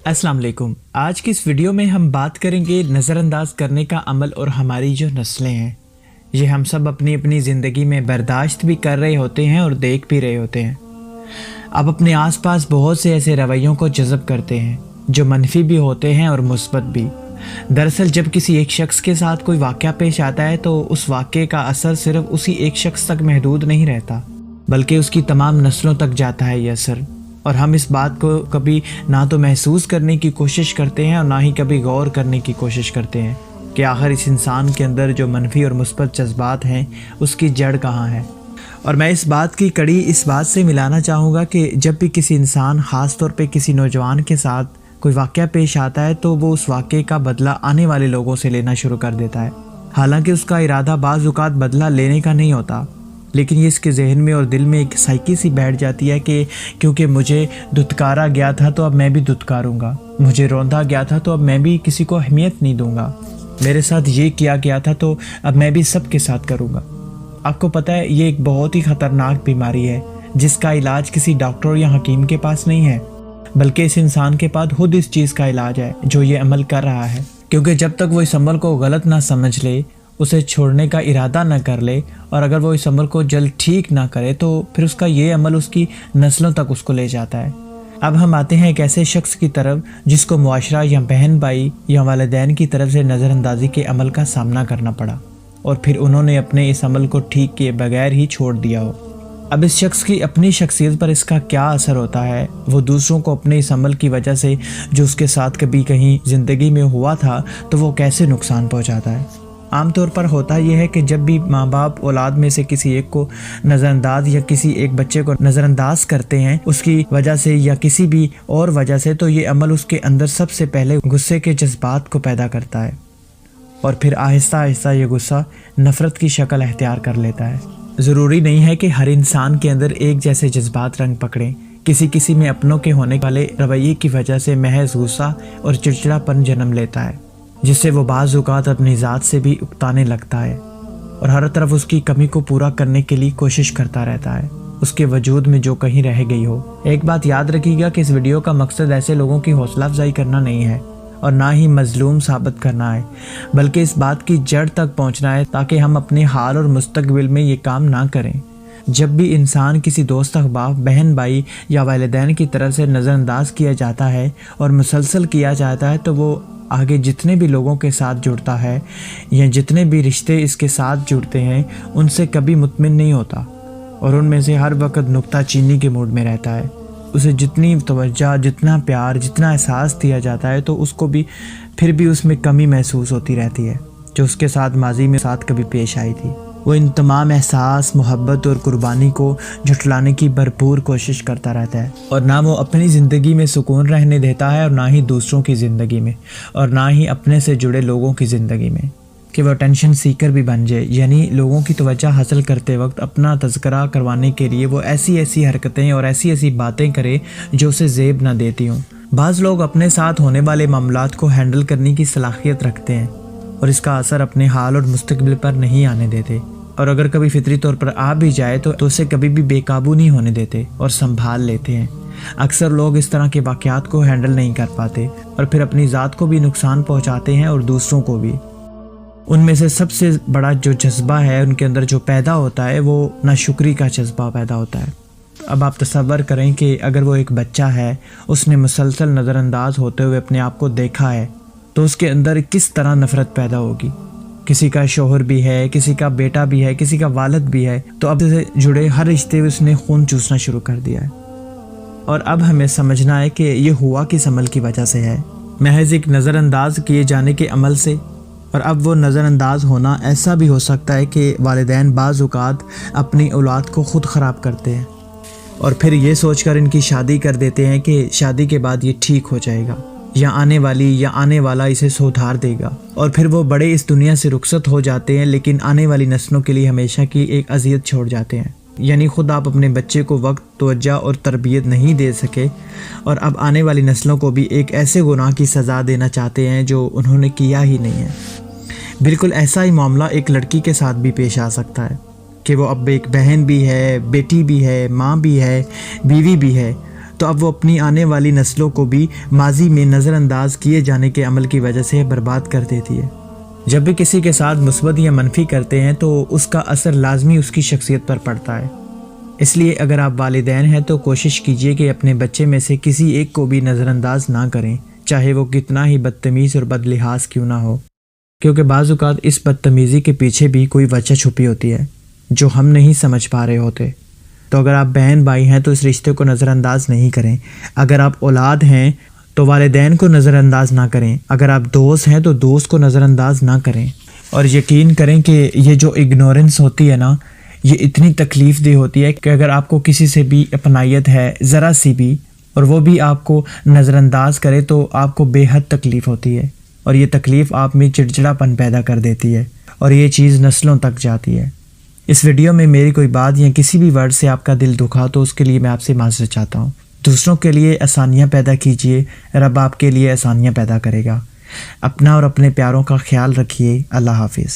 अस्सलाम वालेकुम। आज की इस वीडियो में हम बात करेंगे नज़रअंदाज करने का अमल और हमारी जो नस्लें हैं, ये हम सब अपनी अपनी ज़िंदगी में बर्दाश्त भी कर रहे होते हैं और देख भी रहे होते हैं। अब अपने आसपास बहुत से ऐसे रवैयों को जज़ब करते हैं जो मनफी भी होते हैं और मुस्बत भी। दरअसल जब किसी एक शख्स के साथ कोई वाक़या पेश आता है तो उस वाक़े का असर सिर्फ उसी एक शख्स तक महदूद नहीं रहता, बल्कि उसकी तमाम नस्लों तक जाता है ये असर। और हम इस बात को कभी ना तो महसूस करने की कोशिश करते हैं और ना ही कभी गौर करने की कोशिश करते हैं कि आखिर इस इंसान के अंदर जो मनफी और मुस्बत जज्बात हैं उसकी जड़ कहाँ है। और मैं इस बात की कड़ी इस बात से मिलाना चाहूँगा कि जब भी किसी इंसान, ख़ास तौर पे किसी नौजवान के साथ कोई वाक़या पेश आता है तो वो उस वाक़े का बदला आने वाले लोगों से लेना शुरू कर देता है। हालांकि उसका इरादा बाज़ औक़ात बदला लेने का नहीं होता, लेकिन ये इसके जहन में और दिल में एक साइकी सी बैठ जाती है कि क्योंकि मुझे धुतकारा गया था तो अब मैं भी धुतकारूँगा, मुझे रौंदा गया था तो अब मैं भी किसी को अहमियत नहीं दूँगा, मेरे साथ ये किया गया था तो अब मैं भी सब के साथ करूँगा। आपको पता है ये एक बहुत ही ख़तरनाक बीमारी है जिसका इलाज किसी डॉक्टर या हकीम के पास नहीं है, बल्कि इस इंसान के पास खुद इस चीज़ का इलाज है जो ये अमल कर रहा है। क्योंकि जब तक वो इस अमल को गलत ना समझ ले, उसे छोड़ने का इरादा न कर ले और अगर वो इस अमल को जल्द ठीक ना करे तो फिर उसका ये अमल उसकी नस्लों तक उसको ले जाता है। अब हम आते हैं एक ऐसे शख्स की तरफ जिसको मुआशरा या बहन भाई या वालिदैन की तरफ से नज़रअंदाजी के अमल का सामना करना पड़ा और फिर उन्होंने अपने इस अमल को ठीक किए बगैर ही छोड़ दिया हो। अब इस शख्स की अपनी शख्सियत पर इसका क्या असर होता है, वो दूसरों को अपने इस अमल की वजह से जो उसके साथ कभी कहीं ज़िंदगी में हुआ था तो वो कैसे नुकसान पहुँचाता है। आमतौर पर होता यह है कि जब भी माँ बाप औलाद में से किसी एक को नज़रअंदाज या किसी एक बच्चे को नज़रअंदाज करते हैं उसकी वजह से या किसी भी और वजह से, तो ये अमल उसके अंदर सबसे पहले गुस्से के जज्बात को पैदा करता है और फिर आहिस्ता आहिस्ता ये गुस्सा नफ़रत की शक्ल अख्तियार कर लेता है। ज़रूरी नहीं है कि हर इंसान के अंदर एक जैसे जज्बात रंग पकड़ें। किसी किसी में अपनों के होने वाले रवैये की वजह से महज गुस्सा और चिड़चिड़ापन जन्म लेता है, जिससे वो बाज़ औक़ात अपनी ज़ात से भी उकताने लगता है और हर तरफ उसकी कमी को पूरा करने के लिए कोशिश करता रहता है, उसके वजूद में जो कहीं रह गई हो। एक बात याद रखिएगा कि इस वीडियो का मकसद ऐसे लोगों की हौसला अफजाई करना नहीं है और ना ही मजलूम साबित करना है, बल्कि इस बात की जड़ तक पहुंचना है ताकि हम अपने हाल और मुस्तकबिल में ये काम ना करें। जब भी इंसान किसी दोस्त, अहबाब, बहन भाई या वालिदैन की तरफ से नज़रअंदाज किया जाता है और मुसलसल किया जाता है तो वो आगे जितने भी लोगों के साथ जुड़ता है या जितने भी रिश्ते इसके साथ जुड़ते हैं उनसे कभी मुतमिन नहीं होता और उनमें से हर वक्त नुक्ता चीनी के मूड में रहता है। उसे जितनी तवज्जो, जितना प्यार, जितना एहसास दिया जाता है तो उसको भी फिर भी उसमें कमी महसूस होती रहती है जो उसके साथ माजी में साथ कभी पेश आई थी। वो इन तमाम एहसास, मोहब्बत और कुर्बानी को झुठलाने की भरपूर कोशिश करता रहता है और ना वो अपनी ज़िंदगी में सुकून रहने देता है और ना ही दूसरों की ज़िंदगी में और ना ही अपने से जुड़े लोगों की ज़िंदगी में कि वो टेंशन सीकर भी बन जाए, यानी लोगों की तवज्जो हासिल करते वक्त अपना तज़किरा करवाने के लिए वो ऐसी ऐसी हरकतें और ऐसी ऐसी बातें करे जो उसे ज़ेब ना देती हों। बाज़ लोग अपने साथ होने वाले मामलात को हैंडल करने की सलाहियत रखते हैं और इसका असर अपने हाल और मुस्तकबिल पर नहीं आने देते और अगर कभी फितरी तौर पर आ भी जाए तो उसे कभी भी बेकाबू नहीं होने देते और संभाल लेते हैं। अक्सर लोग इस तरह के वाक़यात को हैंडल नहीं कर पाते और फिर अपनी ज़ात को भी नुकसान पहुंचाते हैं और दूसरों को भी। उनमें से सबसे बड़ा जो जज्बा है उनके अंदर जो पैदा होता है वो नाशुक्री का जज्बा पैदा होता है। अब आप तसव्वुर करें कि अगर वो एक बच्चा है, उसने मुसलसल नज़रअंदाज होते हुए अपने आप को देखा है तो उसके अंदर किस तरह नफ़रत पैदा होगी। किसी का शोहर भी है, किसी का बेटा भी है, किसी का वालिद भी है, तो अब से जुड़े हर रिश्ते में उसने खून चूसना शुरू कर दिया है। और अब हमें समझना है कि ये हुआ किस अमल की वजह से है, महज एक नज़रअंदाज किए जाने के अमल से। और अब वो नज़रअंदाज होना ऐसा भी हो सकता है कि वालिदैन बाज़ औक़ात अपनी औलाद को ख़ुद ख़राब करते हैं और फिर ये सोचकर इनकी शादी कर देते हैं कि शादी के बाद ये ठीक हो जाएगा या आने वाली या आने वाला इसे सुधार देगा और फिर वो बड़े इस दुनिया से रुखसत हो जाते हैं, लेकिन आने वाली नस्लों के लिए हमेशा की एक अज़ियत छोड़ जाते हैं। यानी खुद आप अपने बच्चे को वक्त, तवज्जो और तरबियत नहीं दे सके और अब आने वाली नस्लों को भी एक ऐसे गुनाह की सज़ा देना चाहते हैं जो उन्होंने किया ही नहीं है। बिल्कुल ऐसा ही मामला एक लड़की के साथ भी पेश आ सकता है कि वो अब एक बहन भी है, बेटी भी है, माँ भी है, बीवी भी है, تو اب وہ اپنی آنے والی نسلوں کو بھی ماضی میں نظر انداز کیے جانے کے عمل کی وجہ سے برباد کر دیتی ہے۔ جب بھی کسی کے ساتھ مثبت یا منفی کرتے ہیں تو اس کا اثر لازمی اس کی شخصیت پر پڑتا ہے۔ اس لیے اگر آپ والدین ہیں تو کوشش کیجئے کہ اپنے بچے میں سے کسی ایک کو بھی نظر انداز نہ کریں، چاہے وہ کتنا ہی بدتمیز اور بد لحاظ کیوں نہ ہو، کیونکہ بعض اوقات اس بدتمیزی کے پیچھے بھی کوئی وجہ چھپی ہوتی ہے جو ہم نہیں سمجھ پا رہے ہوتے۔ تو اگر آپ بہن بھائی ہیں تو اس رشتے کو نظر انداز نہیں کریں، اگر آپ اولاد ہیں تو والدین کو نظر انداز نہ کریں، اگر آپ دوست ہیں تو دوست کو نظر انداز نہ کریں، اور یقین کریں کہ یہ جو اگنورنس ہوتی ہے نا، یہ اتنی تکلیف دہ ہوتی ہے کہ اگر آپ کو کسی سے بھی اپنائیت ہے ذرا سی بھی اور وہ بھی آپ کو نظر انداز کرے تو آپ کو بے حد تکلیف ہوتی ہے، اور یہ تکلیف آپ میں چڑچڑاپن پیدا کر دیتی ہے اور یہ چیز نسلوں تک جاتی ہے۔ اس ویڈیو میں میری کوئی بات یا کسی بھی ورڈ سے آپ کا دل دکھا تو اس کے لیے میں آپ سے معذرت چاہتا ہوں۔ دوسروں کے لیے آسانیاں پیدا کیجیے، رب آپ کے لیے آسانیاں پیدا کرے گا۔ اپنا اور اپنے پیاروں کا خیال رکھیے۔ اللہ حافظ۔